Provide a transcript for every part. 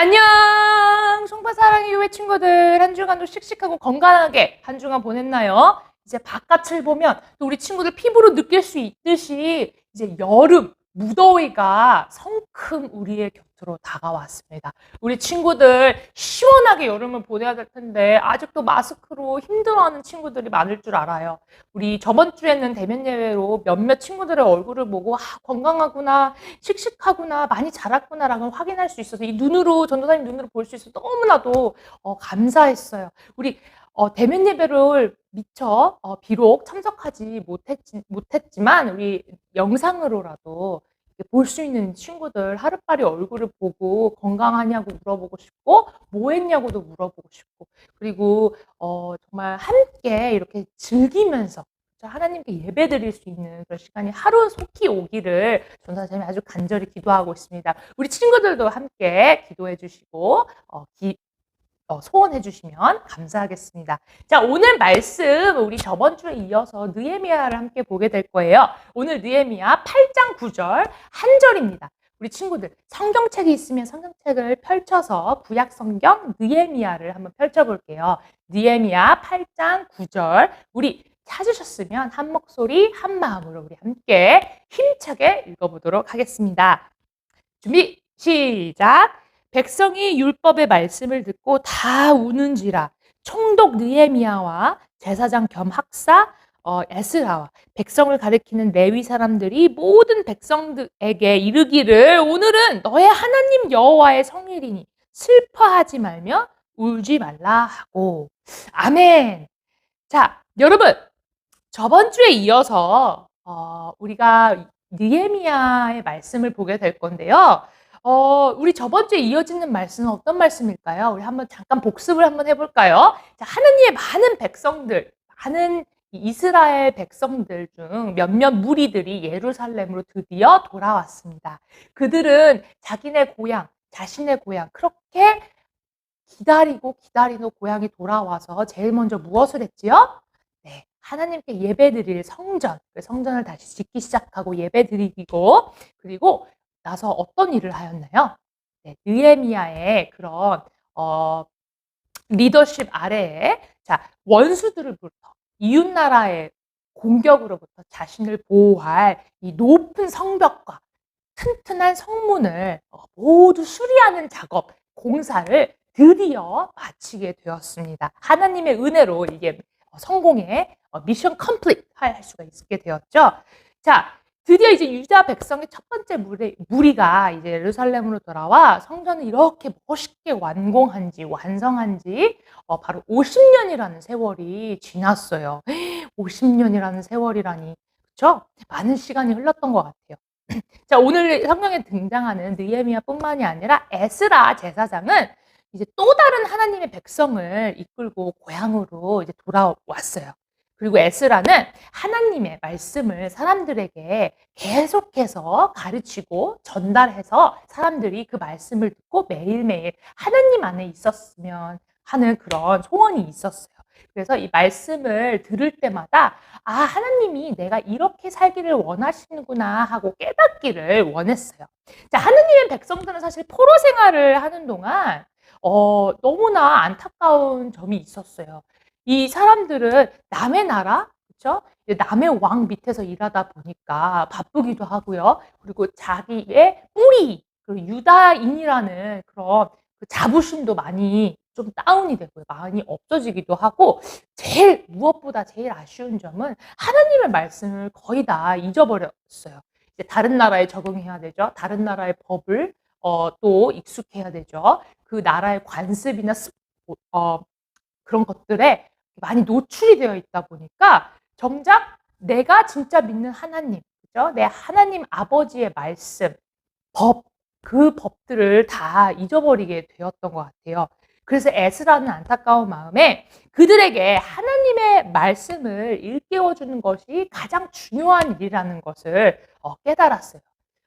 안녕! 송파사랑의 교회 친구들, 한 주간도 씩씩하고 건강하게 한 주간 보냈나요? 이제 바깥을 보면 또 우리 친구들 피부로 느낄 수 있듯이 이제 여름, 무더위가 성큼 우리의 곁으로 다가왔습니다. 우리 친구들 시원하게 여름을 보내야 될 텐데 아직도 마스크로 힘들어하는 친구들이 많을 줄 알아요. 우리 저번 주에는 대면 예배로 몇몇 친구들의 얼굴을 보고 건강하구나, 씩씩하구나, 많이 자랐구나라고 확인할 수 있어서 이 눈으로 전도사님 눈으로 볼 수 있어서 너무나도 감사했어요. 우리 대면 예배를 미처 비록 참석하지 못했지만 우리 영상으로라도 볼 수 있는 친구들 하루빨리 얼굴을 보고 건강하냐고 물어보고 싶고 뭐 했냐고도 물어보고 싶고 그리고 정말 함께 이렇게 즐기면서 하나님께 예배드릴 수 있는 그런 시간이 하루 속히 오기를 전사님이 아주 간절히 기도하고 있습니다. 우리 친구들도 함께 기도해 주시고 소원해 주시면 감사하겠습니다. 자, 오늘 말씀 우리 저번 주에 이어서 느헤미야를 함께 보게 될 거예요. 오늘 느헤미야 8장 9절 한 절입니다. 우리 친구들 성경책이 있으면 성경책을 펼쳐서 구약 성경 느헤미야를 한번 펼쳐볼게요. 느헤미야 8장 9절 우리 찾으셨으면 한 목소리 한 마음으로 우리 함께 힘차게 읽어보도록 하겠습니다. 준비 시작. 백성이 율법의 말씀을 듣고 다 우는지라 총독 느헤미야와 제사장 겸 학사 에스라와 백성을 가리키는 레위 사람들이 모든 백성들에게 이르기를 오늘은 너의 하나님 여호와의 성일이니 슬퍼하지 말며 울지 말라 하고. 아멘. 자, 여러분 저번 주에 이어서 우리가 느헤미야의 말씀을 보게 될 건데요. 우리 저번 주에 이어지는 말씀은 어떤 말씀일까요? 우리 한번 잠깐 복습을 한번 해볼까요? 자, 하느님의 많은 백성들, 많은 이스라엘 백성들 중 몇몇 무리들이 예루살렘으로 드디어 돌아왔습니다. 그들은 자신의 고향, 그렇게 기다리는 고향이 돌아와서 제일 먼저 무엇을 했지요? 네, 하나님께 예배드릴 성전을 다시 짓기 시작하고 예배드리고 그리고 나서 어떤 일을 하였나요? 네, 느헤미야의 그런 리더십 아래에 원수들로부터 이웃 나라의 공격으로부터 자신을 보호할 이 높은 성벽과 튼튼한 성문을 모두 수리하는 공사를 드디어 마치게 되었습니다. 하나님의 은혜로 이게 성공의 미션 컴플릿 할 수가 있게 되었죠. 자, 드디어 이제 유다 백성의 첫 번째 무리가 이제 예루살렘으로 돌아와 성전을 이렇게 멋있게 완성한 지 바로 50년이라는 세월이 지났어요. 50년이라는 세월이라니, 그렇죠? 많은 시간이 흘렀던 것 같아요. 자, 오늘 성경에 등장하는 느헤미야뿐만이 아니라 에스라 제사장은 이제 또 다른 하나님의 백성을 이끌고 고향으로 이제 돌아왔어요. 그리고 에스라는 하나님의 말씀을 사람들에게 계속해서 가르치고 전달해서 사람들이 그 말씀을 듣고 매일매일 하나님 안에 있었으면 하는 그런 소원이 있었어요. 그래서 이 말씀을 들을 때마다 하나님이 내가 이렇게 살기를 원하시는구나 하고 깨닫기를 원했어요. 자, 하느님의 백성들은 사실 포로 생활을 하는 동안 너무나 안타까운 점이 있었어요. 이 사람들은 남의 나라, 그렇죠? 남의 왕 밑에서 일하다 보니까 바쁘기도 하고요. 그리고 자기의 뿌리, 유다인이라는 그런 자부심도 많이 좀 다운이 되고요. 많이 없어지기도 하고 무엇보다 제일 아쉬운 점은 하나님의 말씀을 거의 다 잊어버렸어요. 이제 다른 나라에 적응해야 되죠. 다른 나라의 법을 또 익숙해야 되죠. 그 나라의 관습이나 그런 것들에 많이 노출이 되어 있다 보니까 정작 내가 진짜 믿는 하나님, 그죠? 내 하나님 아버지의 말씀, 그 법들을 다 잊어버리게 되었던 것 같아요. 그래서 에스라는 안타까운 마음에 그들에게 하나님의 말씀을 일깨워주는 것이 가장 중요한 일이라는 것을 깨달았어요.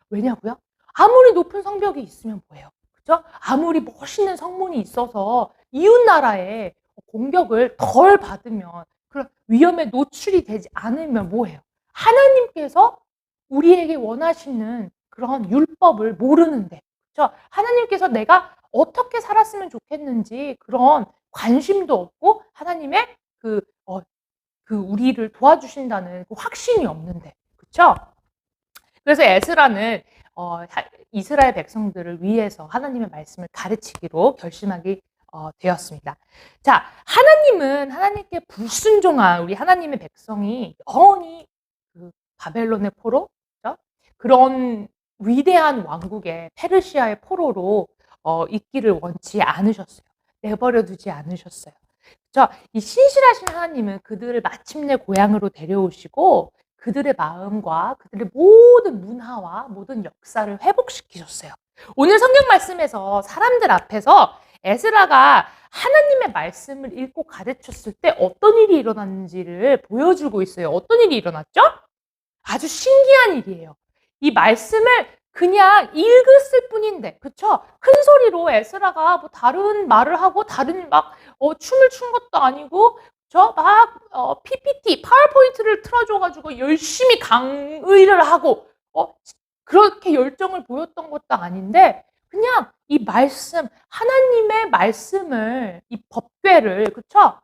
왜냐고요? 아무리 높은 성벽이 있으면 뭐예요? 그죠? 아무리 멋있는 성문이 있어서 이웃 나라에 공격을 덜 받으면 그런 위험에 노출이 되지 않으면 뭐예요? 하나님께서 우리에게 원하시는 그런 율법을 모르는데, 그렇죠? 하나님께서 내가 어떻게 살았으면 좋겠는지 그런 관심도 없고 하나님의 우리를 도와주신다는 그 확신이 없는데. 그쵸? 그래서 에스라는 이스라엘 백성들을 위해서 하나님의 말씀을 가르치기로 결심하게 되었습니다. 자, 하나님은 하나님께 불순종한 우리 하나님의 백성이 영원히 그 바벨론의 포로, 그렇죠? 그런 위대한 왕국의 페르시아의 포로로 있기를 원치 않으셨어요. 내버려 두지 않으셨어요. 이 신실하신 하나님은 그들을 마침내 고향으로 데려오시고 그들의 마음과 그들의 모든 문화와 모든 역사를 회복시키셨어요. 오늘 성경 말씀에서 사람들 앞에서 에스라가 하나님의 말씀을 읽고 가르쳤을 때 어떤 일이 일어났는지를 보여주고 있어요. 어떤 일이 일어났죠? 아주 신기한 일이에요. 이 말씀을 그냥 읽었을 뿐인데, 그쵸? 큰 소리로 에스라가 뭐 다른 말을 하고 다른 춤을 춘 것도 아니고, PPT, 파워포인트를 틀어줘가지고 열심히 강의를 하고, 그렇게 열정을 보였던 것도 아닌데, 그냥 이 말씀, 하나님의 말씀을, 이 법궤를, 그쵸?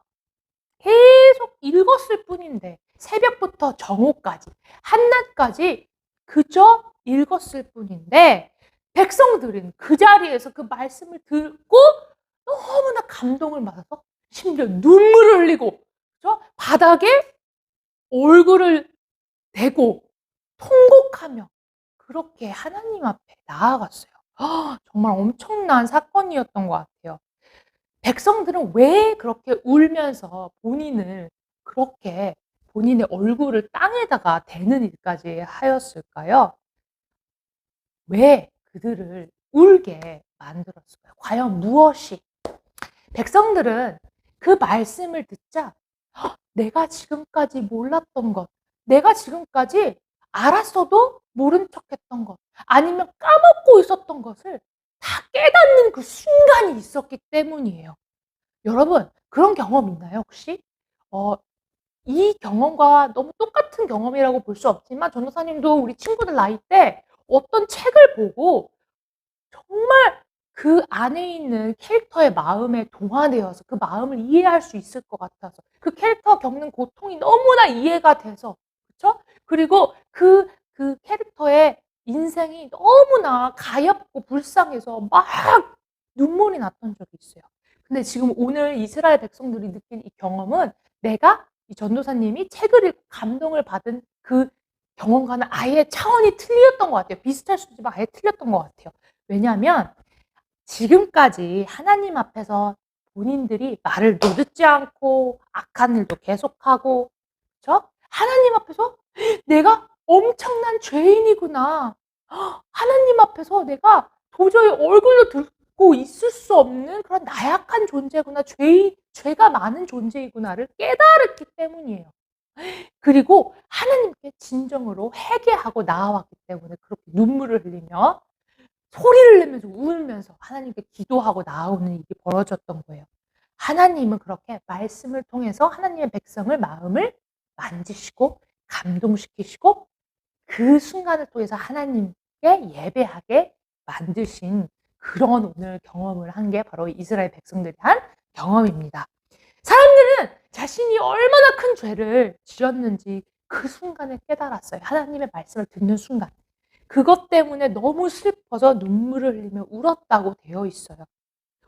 계속 읽었을 뿐인데, 새벽부터 정오까지, 한낮까지 그저 읽었을 뿐인데, 백성들은 그 자리에서 그 말씀을 듣고 너무나 감동을 받아서 심지어 눈물을 흘리고, 그죠? 바닥에 얼굴을 대고 통곡하며 그렇게 하나님 앞에 나아갔어요. 정말 엄청난 사건이었던 것 같아요. 백성들은 왜 그렇게 울면서 본인의 얼굴을 땅에다가 대는 일까지 하였을까요? 왜 그들을 울게 만들었을까요? 과연 무엇이? 백성들은 그 말씀을 듣자 내가 지금까지 몰랐던 것, 내가 지금까지 알았어도 모른 척했던 것, 아니면 까먹고 있었던 것을 다 깨닫는 그 순간이 있었기 때문이에요. 여러분, 그런 경험 있나요, 혹시? 이 경험과 너무 똑같은 경험이라고 볼 수 없지만 전도사님도 우리 친구들 나이 때 어떤 책을 보고 정말 그 안에 있는 캐릭터의 마음에 동화되어서 그 마음을 이해할 수 있을 것 같아서 그 캐릭터가 겪는 고통이 너무나 이해가 돼서 그렇죠? 그리고 그 캐릭터의 인생이 너무나 가엾고 불쌍해서 막 눈물이 났던 적이 있어요. 근데 지금 오늘 이스라엘 백성들이 느낀 이 경험은 내가 이 전도사님이 책을 읽고 감동을 받은 그 경험과는 아예 차원이 틀렸던 것 같아요. 비슷할 수도 있지만 아예 틀렸던 것 같아요. 왜냐하면 지금까지 하나님 앞에서 본인들이 말을 듣지 않고 악한 일도 계속하고 그렇죠? 하나님 앞에서 내가 엄청난 죄인이구나. 하나님 앞에서 내가 도저히 얼굴도 들고 있을 수 없는 그런 나약한 존재구나. 죄가 많은 존재이구나를 깨달았기 때문이에요. 그리고 하나님께 진정으로 회개하고 나아왔기 때문에 그렇게 눈물을 흘리며 소리를 내면서 울면서 하나님께 기도하고 나오는 일이 벌어졌던 거예요. 하나님은 그렇게 말씀을 통해서 하나님의 백성을 마음을 만지시고 감동시키시고 그 순간을 통해서 하나님께 예배하게 만드신 그런 오늘 경험을 한 게 바로 이스라엘 백성들이 한 경험입니다. 사람들은 자신이 얼마나 큰 죄를 지었는지 그 순간에 깨달았어요. 하나님의 말씀을 듣는 순간. 그것 때문에 너무 슬퍼서 눈물을 흘리며 울었다고 되어 있어요.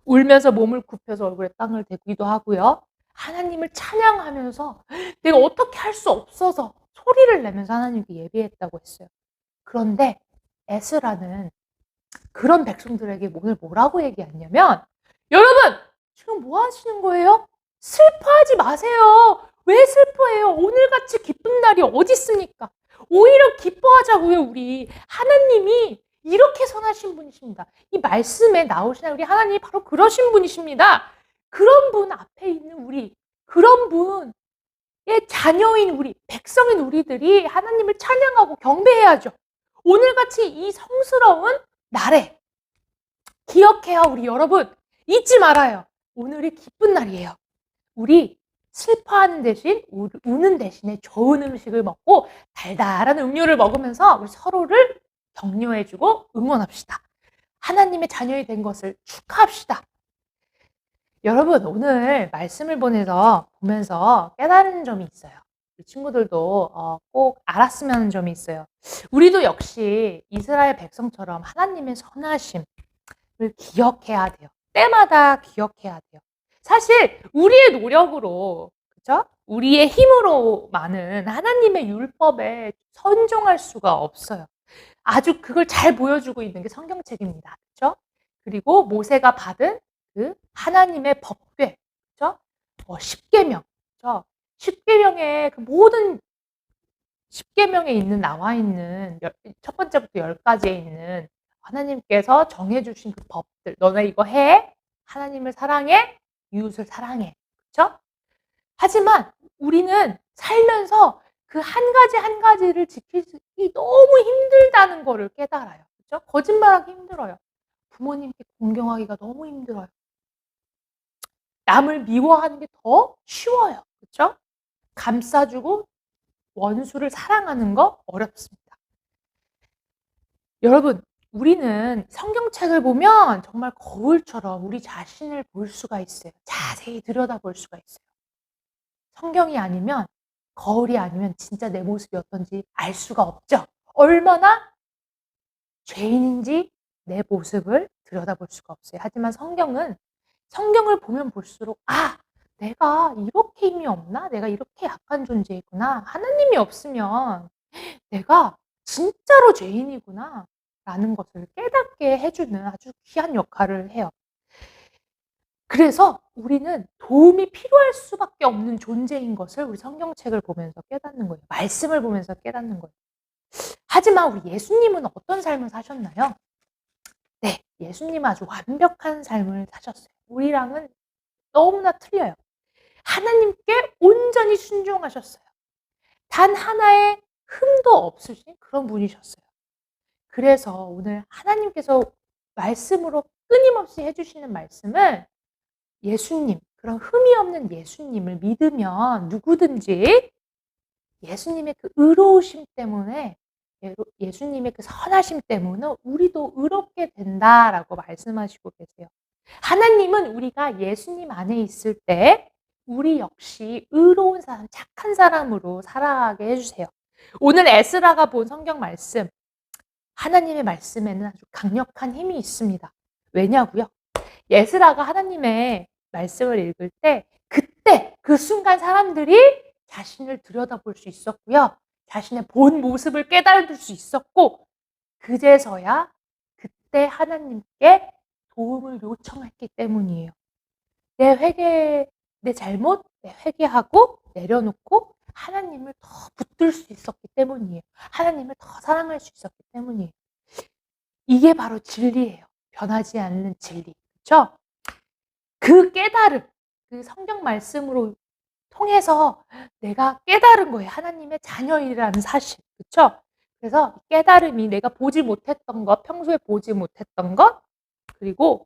울면서 몸을 굽혀서 얼굴에 땅을 대기도 하고요. 하나님을 찬양하면서 내가 어떻게 할 수 없어서 소리를 내면서 하나님께 예배했다고 했어요. 그런데 에스라는 그런 백성들에게 오늘 뭐라고 얘기했냐면 여러분 지금 뭐 하시는 거예요? 슬퍼하지 마세요. 왜 슬퍼해요? 오늘같이 기쁜 날이 어디 있습니까? 오히려 기뻐하자고요. 우리 하나님이 이렇게 선하신 분이십니다. 이 말씀에 나오시는 우리 하나님이 바로 그러신 분이십니다. 그런 분 앞에 있는 우리, 그런 분의 자녀인 우리, 백성인 우리들이 하나님을 찬양하고 경배해야죠. 오늘같이 이 성스러운 날에 기억해요. 우리 여러분 잊지 말아요. 오늘이 기쁜 날이에요. 우리 슬퍼하는 대신 우는 대신에 좋은 음식을 먹고 달달한 음료를 먹으면서 우리 서로를 격려해주고 응원합시다. 하나님의 자녀이 된 것을 축하합시다. 여러분, 오늘 말씀을 보면서 깨달은 점이 있어요. 우리 친구들도 꼭 알았으면 하는 점이 있어요. 우리도 역시 이스라엘 백성처럼 하나님의 선하심을 기억해야 돼요. 때마다 기억해야 돼요. 사실 우리의 노력으로, 그죠? 우리의 힘으로만은 하나님의 율법에 선종할 수가 없어요. 아주 그걸 잘 보여주고 있는 게 성경책입니다. 그죠? 그리고 모세가 받은 그 하나님의 법궤, 그죠? 십계명, 그죠? 십계명의 그 모든 십계명에 나와 있는 첫 번째부터 10가지에 있는 하나님께서 정해주신 그 법들, 너네 이거 해, 하나님을 사랑해, 이웃을 사랑해, 그죠? 하지만 우리는 살면서 그 한 가지 한 가지를 지키기 너무 힘들다는 거를 깨달아요. 그죠? 거짓말하기 힘들어요. 부모님께 공경하기가 너무 힘들어요. 남을 미워하는 게 더 쉬워요. 그죠? 감싸주고 원수를 사랑하는 거 어렵습니다. 여러분, 우리는 성경책을 보면 정말 거울처럼 우리 자신을 볼 수가 있어요. 자세히 들여다볼 수가 있어요. 성경이 아니면, 거울이 아니면 진짜 내 모습이 어떤지 알 수가 없죠. 얼마나 죄인인지 내 모습을 들여다볼 수가 없어요. 하지만 성경을 보면 볼수록 내가 이렇게 힘이 없나? 내가 이렇게 약한 존재이구나. 하나님이 없으면 내가 진짜로 죄인이구나 라는 것을 깨닫게 해주는 아주 귀한 역할을 해요. 그래서 우리는 도움이 필요할 수밖에 없는 존재인 것을 우리 성경책을 보면서 깨닫는 거예요. 말씀을 보면서 깨닫는 거예요. 하지만 우리 예수님은 어떤 삶을 사셨나요? 네, 예수님은 아주 완벽한 삶을 사셨어요. 우리랑은 너무나 틀려요. 하나님께 온전히 순종하셨어요. 단 하나의 흠도 없으신 그런 분이셨어요. 그래서 오늘 하나님께서 말씀으로 끊임없이 해주시는 말씀은 예수님, 그런 흠이 없는 예수님을 믿으면 누구든지 예수님의 그 의로우심 때문에, 예수님의 그 선하심 때문에 우리도 의롭게 된다라고 말씀하시고 계세요. 하나님은 우리가 예수님 안에 있을 때 우리 역시 의로운 사람, 착한 사람으로 살아가게 해주세요. 오늘 에스라가 본 성경 말씀, 하나님의 말씀에는 아주 강력한 힘이 있습니다. 왜냐고요? 에스라가 하나님의 말씀을 읽을 때 그때 그 순간 사람들이 자신을 들여다볼 수 있었고요. 자신의 본 모습을 깨달을 수 있었고, 그제서야 그때 하나님께 도움을 요청했기 때문이에요. 내 잘못, 회개하고 내려놓고 하나님을 더 붙들 수 있었기 때문이에요. 하나님을 더 사랑할 수 있었기 때문이에요. 이게 바로 진리예요. 변하지 않는 진리. 그렇죠? 그 깨달음, 그 성경 말씀으로 통해서 내가 깨달은 거예요. 하나님의 자녀이라는 사실. 그렇죠? 그래서 깨달음이 내가 보지 못했던 것, 평소에 보지 못했던 것, 그리고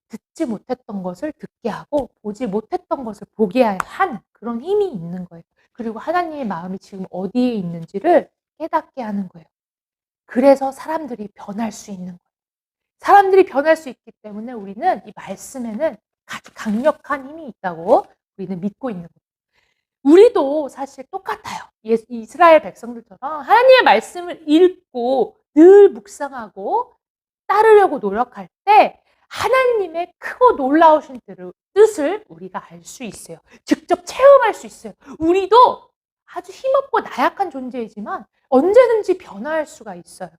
듣지 못했던 것을 듣게 하고 보지 못했던 것을 보게 하는 그런 힘이 있는 거예요. 그리고 하나님의 마음이 지금 어디에 있는지를 깨닫게 하는 거예요. 그래서 사람들이 변할 수 있는 거예요. 사람들이 변할 수 있기 때문에 우리는 이 말씀에는 아주 강력한 힘이 있다고 우리는 믿고 있는 거예요. 우리도 사실 똑같아요. 이스라엘 백성들처럼 하나님의 말씀을 읽고 늘 묵상하고 따르려고 노력할 때 하나님의 크고 놀라우신 뜻을 우리가 알 수 있어요. 직접 체험할 수 있어요. 우리도 아주 힘없고 나약한 존재이지만 언제든지 변화할 수가 있어요.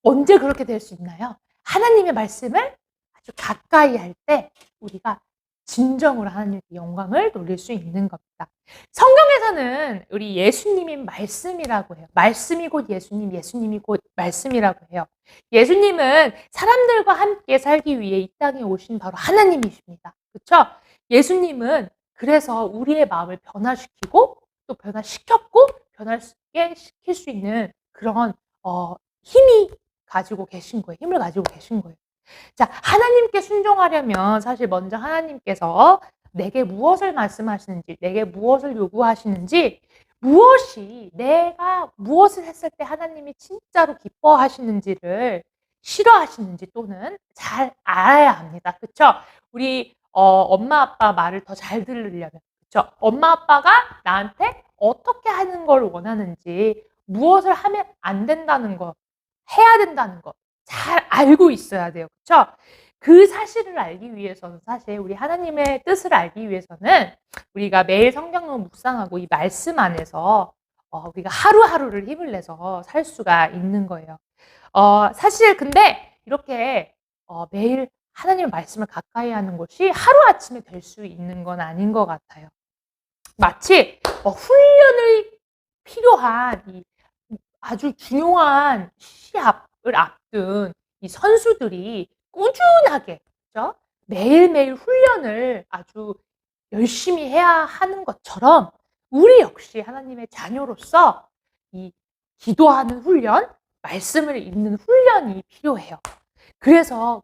언제 그렇게 될 수 있나요? 하나님의 말씀을 아주 가까이 할 때 우리가 진정으로 하나님께 영광을 돌릴 수 있는 겁니다. 성경에서는 우리 예수님이 말씀이라고 해요. 말씀이 곧 예수님, 예수님이 곧 말씀이라고 해요. 예수님은 사람들과 함께 살기 위해 이 땅에 오신 바로 하나님이십니다. 그렇죠? 예수님은 그래서 우리의 마음을 변화시키고 또 변화시켰고 변화시키게 시킬 수 있는 그런 힘을 가지고 계신 거예요. 자, 하나님께 순종하려면 사실 먼저 하나님께서 내게 무엇을 말씀하시는지, 내게 무엇을 요구하시는지, 내가 무엇을 했을 때 하나님이 진짜로 기뻐하시는지를 싫어하시는지 또는 잘 알아야 합니다. 그쵸? 우리 엄마 아빠 말을 더 잘 들으려면 그쵸? 엄마 아빠가 나한테 어떻게 하는 걸 원하는지 무엇을 하면 안 된다는 거 해야 된다는 거 잘 알고 있어야 돼요. 그쵸? 그 사실을 알기 위해서는 사실 우리 하나님의 뜻을 알기 위해서는 우리가 매일 성경을 묵상하고 이 말씀 안에서 우리가 하루하루를 힘을 내서 살 수가 있는 거예요. 사실 근데 이렇게 매일 하나님의 말씀을 가까이 하는 것이 하루아침에 될 수 있는 건 아닌 것 같아요. 마치 훈련을 필요한 이 아주 중요한 시합을 앞둔 이 선수들이 꾸준하게 그죠? 매일매일 훈련을 아주 열심히 해야 하는 것처럼 우리 역시 하나님의 자녀로서 이 기도하는 훈련, 말씀을 읽는 훈련이 필요해요. 그래서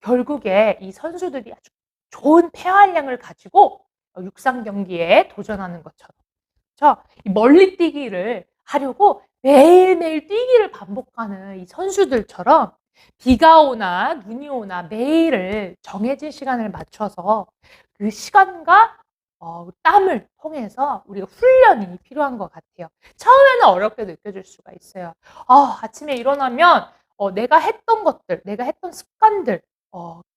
결국에 이 선수들이 아주 좋은 폐활량을 가지고 육상 경기에 도전하는 것처럼 이 멀리 뛰기를 하려고 매일매일 뛰기를 반복하는 이 선수들처럼 비가 오나 눈이 오나 매일을 정해진 시간을 맞춰서 그 시간과 땀을 통해서 우리가 훈련이 필요한 것 같아요. 처음에는 어렵게 느껴질 수가 있어요. 아침에 일어나면 내가 했던 것들, 내가 했던 습관들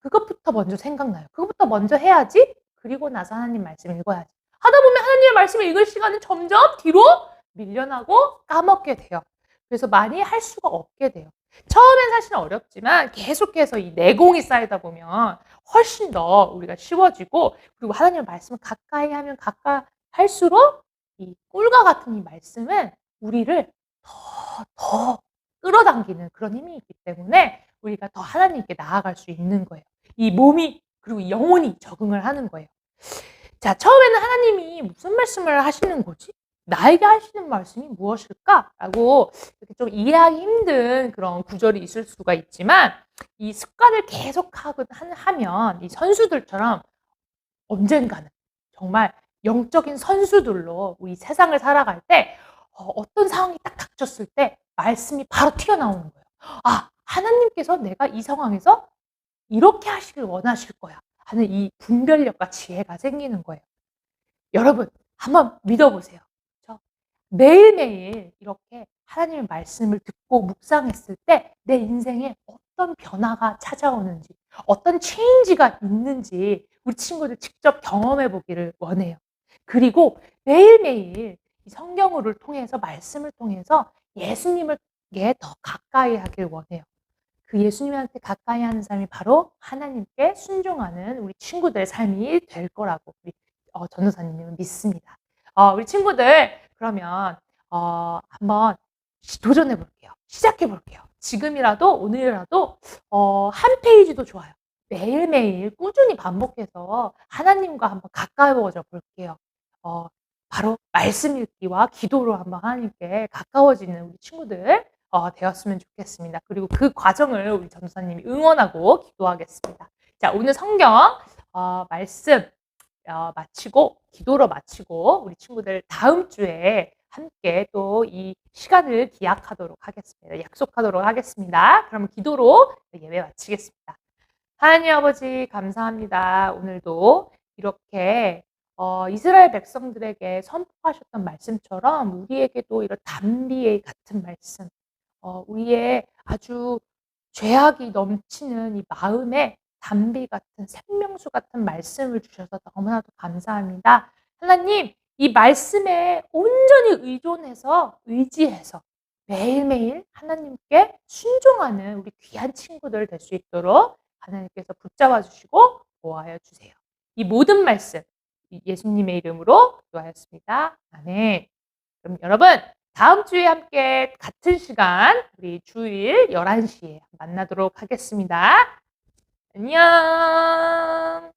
그것부터 먼저 생각나요. 그것부터 먼저 해야지. 그리고 나서 하나님 말씀 읽어야지. 하다 보면 하나님의 말씀을 읽을 시간은 점점 뒤로 밀려나고 까먹게 돼요. 그래서 많이 할 수가 없게 돼요. 처음엔 사실 어렵지만 계속해서 이 내공이 쌓이다 보면 훨씬 더 우리가 쉬워지고 그리고 하나님의 말씀을 가까이 하면 가까이 할수록 이 꿀과 같은 이 말씀은 우리를 더 끌어당기는 그런 힘이 있기 때문에 우리가 더 하나님께 나아갈 수 있는 거예요. 이 몸이 그리고 영혼이 적응을 하는 거예요. 자, 처음에는 하나님이 무슨 말씀을 하시는 거지? 나에게 하시는 말씀이 무엇일까? 라고 이렇게 좀 이해하기 힘든 그런 구절이 있을 수가 있지만 이 습관을 계속 하면 이 선수들처럼 언젠가는 정말 영적인 선수들로 우리 세상을 살아갈 때 어떤 상황이 딱 닥쳤을 때 말씀이 바로 튀어나오는 거예요. 하나님께서 내가 이 상황에서 이렇게 하시길 원하실 거야 하는 이 분별력과 지혜가 생기는 거예요. 여러분 한번 믿어보세요. 그렇죠? 매일매일 이렇게 하나님의 말씀을 듣고 묵상했을 때 내 인생에 어떤 변화가 찾아오는지 어떤 체인지가 있는지 우리 친구들 직접 경험해 보기를 원해요. 그리고 매일매일 이 성경을 통해서 말씀을 통해서 예수님께 더 가까이 하길 원해요. 그 예수님한테 가까이 하는 삶이 바로 하나님께 순종하는 우리 친구들의 삶이 될 거라고 우리 전도사님은 믿습니다. 우리 친구들 그러면 한번 도전해 볼게요. 시작해 볼게요. 지금이라도 오늘이라도 한 페이지도 좋아요. 매일매일 꾸준히 반복해서 하나님과 한번 가까워져 볼게요. 바로 말씀 읽기와 기도로 한번 하나님께 가까워지는 우리 친구들 되었으면 좋겠습니다. 그리고 그 과정을 우리 전도사님이 응원하고 기도하겠습니다. 자, 오늘 성경 말씀 마치고 기도로 마치고 우리 친구들 다음 주에 함께 또 이 시간을 기약하도록 하겠습니다. 약속하도록 하겠습니다. 그럼 기도로 예배 마치겠습니다. 하나님 아버지 감사합니다. 오늘도 이렇게 이스라엘 백성들에게 선포하셨던 말씀처럼 우리에게도 이런 단비 같은 말씀 우리의 아주 죄악이 넘치는 이 마음에 단비 같은 생명수 같은 말씀을 주셔서 너무나도 감사합니다. 하나님, 이 말씀에 온전히 의지해서 매일매일 하나님께 순종하는 우리 귀한 친구들 될 수 있도록 하나님께서 붙잡아 주시고 보호하여 주세요. 이 모든 말씀 예수님의 이름으로 기도하였습니다. 아멘. 그럼 여러분 다음 주에 함께 같은 시간 우리 주일 11시에 만나도록 하겠습니다. 안녕.